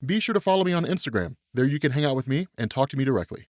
be sure to follow me on Instagram. There you can hang out with me and talk to me directly.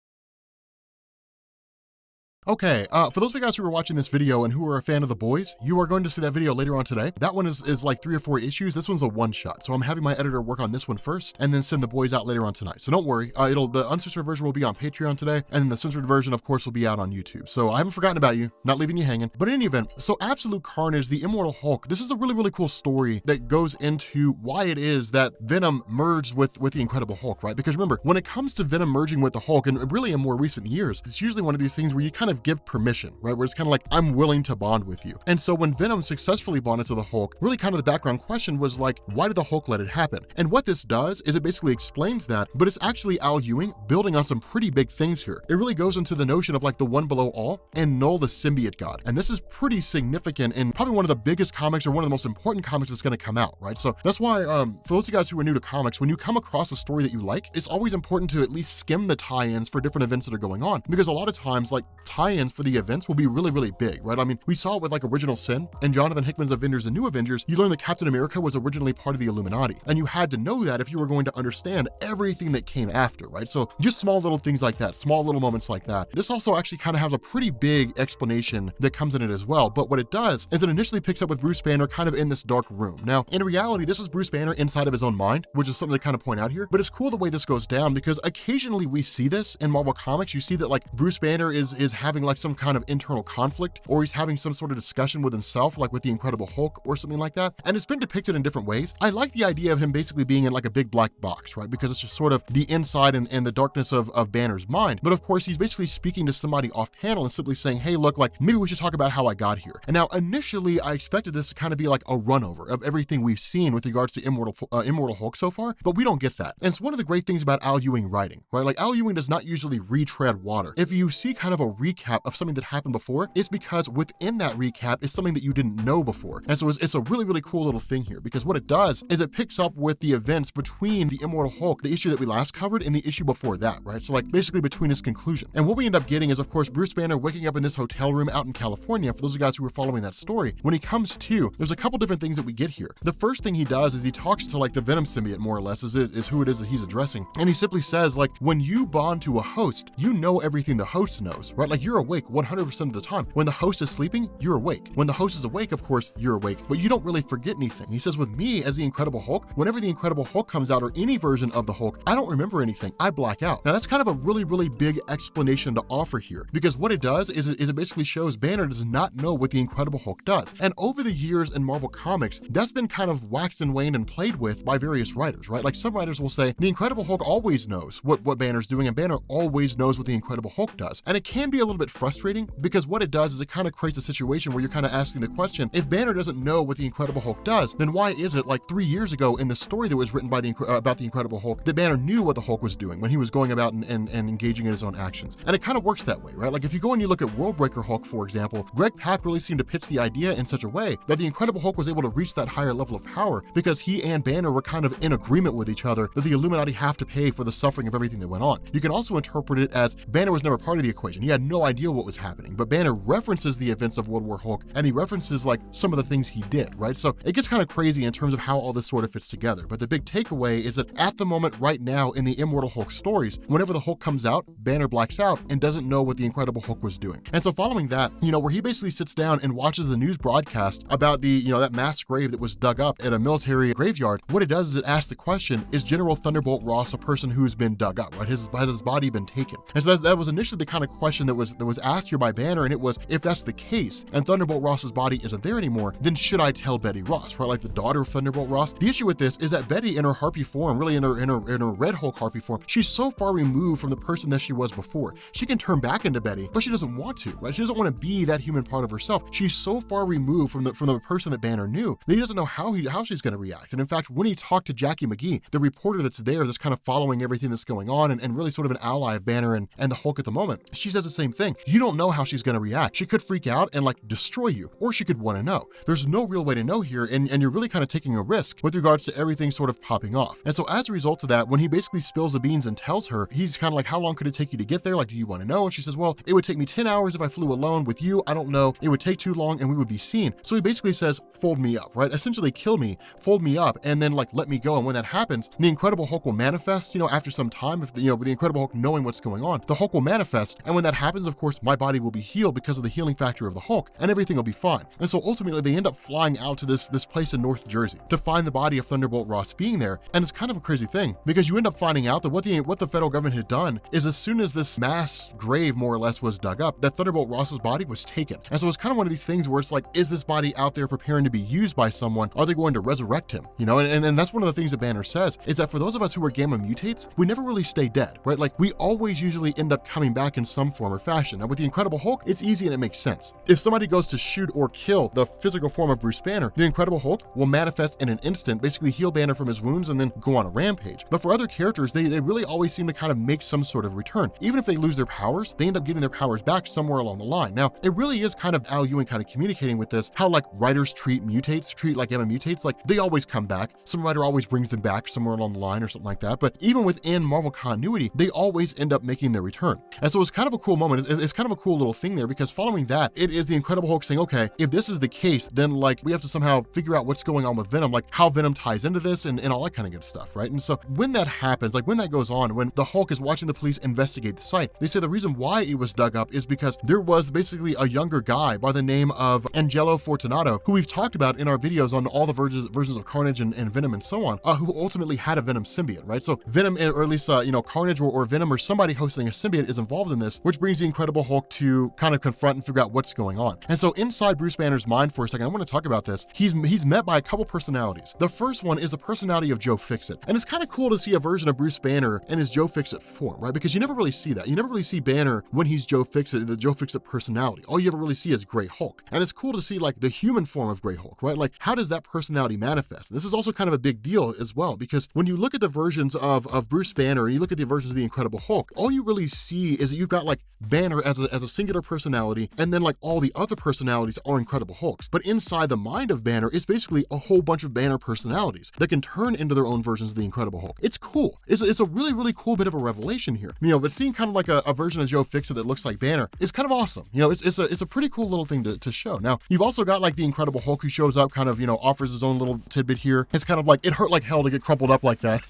Okay, for those of you guys who are watching this video and who are a fan of The Boys, you are going to see that video later on today. That one is like 3 or 4 issues. This one's a one-shot, so I'm having my editor work on this one first and then send The Boys out later on tonight. So don't worry, the uncensored version will be on Patreon today, and then the censored version, of course, will be out on YouTube. So I haven't forgotten about you, not leaving you hanging. But in any event, so Absolute Carnage, the Immortal Hulk, this is a really, really cool story that goes into why it is that Venom merged with the Incredible Hulk, right? Because remember, when it comes to Venom merging with the Hulk, and really in more recent years, it's usually one of these things where you kind of give permission, right? Where it's kind of like, I'm willing to bond with you. And so when Venom successfully bonded to the Hulk, really kind of the background question was like, why did the Hulk let it happen? And what this does is it basically explains that, but it's actually Al Ewing building on some pretty big things here. It really goes into the notion of like the one below all and Knull the Symbiote God. And this is pretty significant and probably one of the biggest comics or one of the most important comics that's going to come out, right? So that's why, for those of you guys who are new to comics, when you come across a story that you like, it's always important to at least skim the tie-ins for different events that are going on. Because a lot of times, like tie-ins for the events will be really, really big, right? I mean, we saw it with like Original Sin and Jonathan Hickman's Avengers and New Avengers. You learn that Captain America was originally part of the Illuminati, and you had to know that if you were going to understand everything that came after, right? So just small little things like that, small little moments like that. This also actually kind of has a pretty big explanation that comes in it as well. But what it does is it initially picks up with Bruce Banner kind of in this dark room. Now, in reality, this is Bruce Banner inside of his own mind, which is something to kind of point out here. But it's cool the way this goes down because occasionally we see this in Marvel Comics. You see that like Bruce Banner is having like some kind of internal conflict, or he's having some sort of discussion with himself, like with the Incredible Hulk or something like that. And it's been depicted in different ways. I like the idea of him basically being in like a big black box, right? Because it's just sort of the inside and the darkness of Banner's mind. But of course, he's basically speaking to somebody off panel and simply saying, hey, look, like maybe we should talk about how I got here. And now initially I expected this to kind of be like a runover of everything we've seen with regards to Immortal Hulk so far, but we don't get that. And it's one of the great things about Al Ewing writing, right? Like Al Ewing does not usually retread water. If you see kind of a recap of something that happened before, it's because within that recap is something that you didn't know before. And so it's a really, really cool little thing here, because what it does is it picks up with the events between the Immortal Hulk, the issue that we last covered, and the issue before that, right? So like basically between its conclusion. And what we end up getting is, of course, Bruce Banner waking up in this hotel room out in California. For those of you guys who were following that story, when he comes to, there's a couple different things that we get here. The first thing he does is he talks to like the Venom symbiote, more or less, is who it is that he's addressing. And he simply says, like, when you bond to a host, you know everything the host knows, right? Like you're awake 100% of the time. When the host is sleeping, you're awake. When the host is awake, of course, you're awake, but you don't really forget anything. He says, with me as the Incredible Hulk, whenever the Incredible Hulk comes out or any version of the Hulk, I don't remember anything. I black out. Now that's kind of a really, really big explanation to offer here, because what it does is it basically shows Banner does not know what the Incredible Hulk does. And over the years in Marvel Comics, that's been kind of waxed and waned and played with by various writers, right? Like some writers will say the Incredible Hulk always knows what Banner's doing, and Banner always knows what the Incredible Hulk does. And it can be a little bit frustrating, because what it does is it kind of creates a situation where you're kind of asking the question, if Banner doesn't know what the Incredible Hulk does, then why is it like 3 years ago in the story that was written by about the Incredible Hulk that Banner knew what the Hulk was doing when he was going about and engaging in his own actions? And it kind of works that way, right? Like if you go and you look at Worldbreaker Hulk, for example, Greg Pak really seemed to pitch the idea in such a way that the Incredible Hulk was able to reach that higher level of power because he and Banner were kind of in agreement with each other that the Illuminati have to pay for the suffering of everything that went on. You can also interpret it as Banner was never part of the equation. He had no idea what was happening, but Banner references the events of World War Hulk, and he references like some of the things he did, right? So it gets kind of crazy in terms of how all this sort of fits together. But the big takeaway is that at the moment right now in the Immortal Hulk stories, whenever the Hulk comes out, Banner blacks out and doesn't know what the Incredible Hulk was doing. And so following that, where he basically sits down and watches the news broadcast about the, that mass grave that was dug up at a military graveyard, what it does is it asks the question, is General Thunderbolt Ross a person who's been dug up, right? Has his body been taken? And so that was initially the kind of question that was asked here by Banner, and it was, if that's the case and Thunderbolt Ross's body isn't there anymore, then should I tell Betty Ross, right? Like the daughter of Thunderbolt Ross. The issue with this is that Betty in her Harpy form, really in her Red Hulk Harpy form, she's so far removed from the person that she was before. She can turn back into Betty, but she doesn't want to, right? She doesn't want to be that human part of herself. She's so far removed from the person that Banner knew that he doesn't know how she's going to react. And in fact, when he talked to Jackie McGee, the reporter that's there, that's kind of following everything that's going on and really sort of an ally of Banner and the Hulk at the moment, she says the same thing. thing. You don't know how she's going to react. She could freak out and like destroy you, or she could want to know. There's no real way to know here, and you're really kind of taking a risk with regards to everything sort of popping off. And so as a result of that, when he basically spills the beans and tells her, he's kind of like, how long could it take you to get there? Like, do you want to know? And she says, well, it would take me 10 hours if I flew alone. With you, I don't know. It would take too long and we would be seen. So he basically says, fold me up, right? Essentially kill me, fold me up, and then like let me go. And when that happens, the Incredible Hulk will manifest, after some time, with the Incredible Hulk knowing what's going on, the Hulk will manifest. And when that happens, of course, my body will be healed because of the healing factor of the Hulk, and everything will be fine. And so ultimately they end up flying out to this place in North Jersey to find the body of Thunderbolt Ross being there. And it's kind of a crazy thing because you end up finding out that what the federal government had done is, as soon as this mass grave more or less was dug up, that Thunderbolt Ross's body was taken. And so it's kind of one of these things where it's like, is this body out there preparing to be used by someone? Are they going to resurrect him? And that's one of the things that Banner says, is that for those of us who are gamma mutates, we never really stay dead, right? Like, we always usually end up coming back in some form or fashion. Now with the Incredible Hulk, it's easy and it makes sense. If somebody goes to shoot or kill the physical form of Bruce Banner, the Incredible Hulk will manifest in an instant, basically heal Banner from his wounds and then go on a rampage. But for other characters, they really always seem to kind of make some sort of return. Even if they lose their powers, they end up getting their powers back somewhere along the line. Now, it really is kind of Al Ewing kind of communicating with this, how like writers treat like gamma mutates, like they always come back. Some writer always brings them back somewhere along the line or something like that. But even within Marvel continuity, they always end up making their return. And so it's kind of a cool moment. It's kind of a cool little thing there, because following that, it is the Incredible Hulk saying, okay, if this is the case, then like we have to somehow figure out what's going on with Venom, like how Venom ties into this and all that kind of good stuff, right? And so when that happens, like when that goes on, when the Hulk is watching the police investigate the site, they say the reason why it was dug up is because there was basically a younger guy by the name of Angelo Fortunato, who we've talked about in our videos on all the versions of Carnage and Venom and so on, who ultimately had a Venom symbiote, right? So Venom, or at least, Carnage or Venom or somebody hosting a symbiote is involved in this, which brings the Incredible Hulk to kind of confront and figure out what's going on. And so inside Bruce Banner's mind for a second, I want to talk about this. He's met by a couple personalities. The first one is the personality of Joe Fixit. And it's kind of cool to see a version of Bruce Banner in his Joe Fixit form, right? Because you never really see that. You never really see Banner when he's Joe Fixit, the Joe Fixit personality. All you ever really see is Grey Hulk. And it's cool to see like the human form of Grey Hulk, right? Like, how does that personality manifest? And this is also kind of a big deal as well, because when you look at the versions of Bruce Banner and you look at the versions of the Incredible Hulk, all you really see is that you've got like Banner as a singular personality, and then like all the other personalities are Incredible Hulks. But inside the mind of Banner is basically a whole bunch of Banner personalities that can turn into their own versions of the Incredible Hulk. It's cool. It's a really, really cool bit of a revelation here. But seeing kind of like a version of Joe Fixit that looks like Banner is kind of awesome. It's a pretty cool little thing to show. Now, you've also got like the Incredible Hulk who shows up, kind of, offers his own little tidbit here. It's kind of like, it hurt like hell to get crumpled up like that.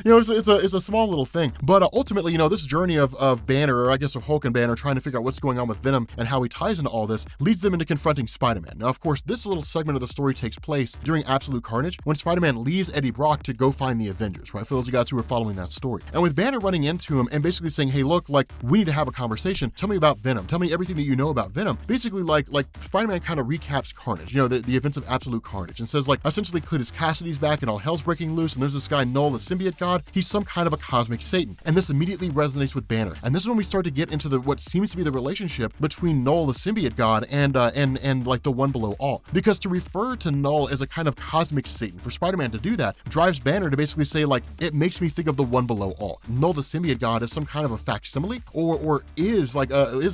It's a small little thing. But ultimately, this journey of Banner, or I guess of Hulk and Banner, trying to figure out what's going on with Venom and how he ties into all this, leads them into confronting Spider-Man. Now, of course, this little segment of the story takes place during Absolute Carnage, when Spider-Man leaves Eddie Brock to go find the Avengers, right? For those of you guys who are following that story. And with Banner running into him and basically saying, hey, look, like, we need to have a conversation. Tell me about Venom. Tell me everything that you know about Venom. Basically, like Spider-Man kind of recaps Carnage, the events of Absolute Carnage, and says, like, essentially Cletus Cassidy's back and all hell's breaking loose, and there's this guy, Knull The Symbiote God. He's some kind of a cosmic Satan. And this immediately resonates with Banner. And this is when we start to get into what seems to be the relationship between Knull the Symbiote God and like the One Below All. Because to refer to Knull as a kind of cosmic Satan, for Spider-Man to do that, drives Banner to basically say, like, it makes me think of the One Below All. Knull the Symbiote God is some kind of a facsimile, or is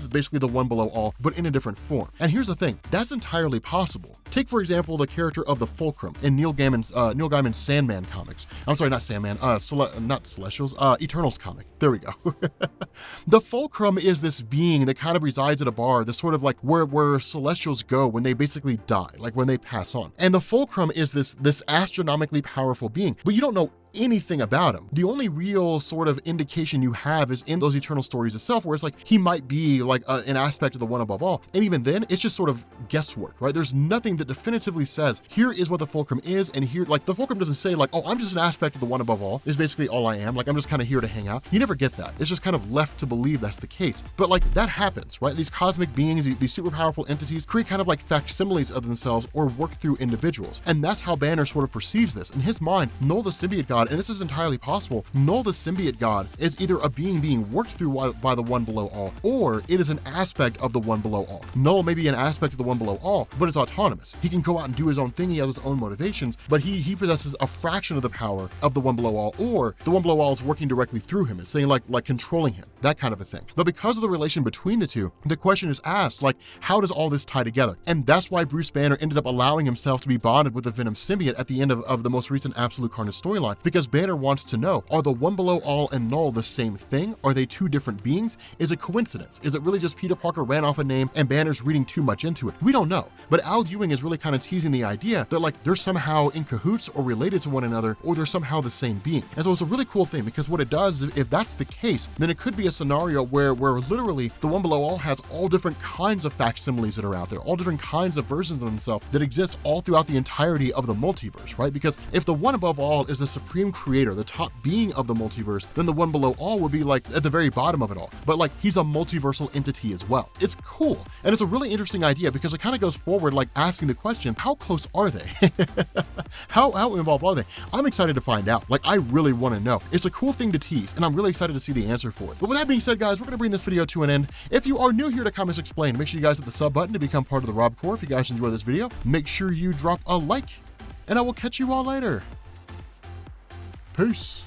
basically the One Below All, but in a different form. And here's the thing, that's entirely possible. Take, for example, the character of the Fulcrum in Neil Gaiman's Sandman comics. I'm sorry, not Sandman, not Celestials, Eternals comic. There we go. The Fulcrum is this being that kind of resides at a bar, this sort of like where Celestials go when they basically die, like when they pass on. And the Fulcrum is this astronomically powerful being, but you don't know anything about him. The only real sort of indication you have is in those Eternal stories itself, where it's like he might be like an aspect of the One Above All. And even then, it's just sort of guesswork, right? There's nothing that definitively says, here is what the Fulcrum is, and here, like, the Fulcrum doesn't say like, oh, I'm just an aspect of the One Above All, is basically all I am. Like, I'm just kind of here to hang out. You never get that. It's just kind of left to believe that's the case. But like, that happens, right? These cosmic beings, these super powerful entities create kind of like facsimiles of themselves or work through individuals. And that's how Banner sort of perceives this. In his mind, Knull the Symbiote God God, and this is entirely possible, Knull the Symbiote God is either a being worked through by the One Below All, or it is an aspect of the One Below All. Knull may be an aspect of the One Below All, but it's autonomous. He can go out and do his own thing, he has his own motivations, but he possesses a fraction of the power of the One Below All, or the One Below All is working directly through him. It's saying like controlling him, that kind of a thing. But because of the relation between the two, the question is asked, like, how does all this tie together? And that's why Bruce Banner ended up allowing himself to be bonded with the Venom symbiote at the end of the most recent Absolute Carnage storyline, because Banner wants to know, are the One Below All and Knull the same thing? Are they two different beings? Is it coincidence? Is it really just Peter Parker ran off a name and Banner's reading too much into it? We don't know. But Al Ewing is really kind of teasing the idea that like they're somehow in cahoots or related to one another, or they're somehow the same being. And so it's a really cool thing, because what it does, if that's the case, then it could be a scenario where literally the One Below All has all different kinds of facsimiles that are out there, all different kinds of versions of themselves that exist all throughout the entirety of the multiverse, right? Because if the One Above All is the supreme creator, the top being of the multiverse, then the One Below All would be like at the very bottom of it all. But like he's a multiversal entity as well. It's cool. And it's a really interesting idea, because it kind of goes forward like asking the question, how close are they? how involved are they? I'm excited to find out. Like, I really want to know. It's a cool thing to tease, and I'm really excited to see the answer for it. But with that being said, guys, we're going to bring this video to an end. If you are new here to Comics Explained, make sure you guys hit the sub button to become part of the Rob Corps. If you guys enjoy this video, make sure you drop a like, and I will catch you all later. Peace.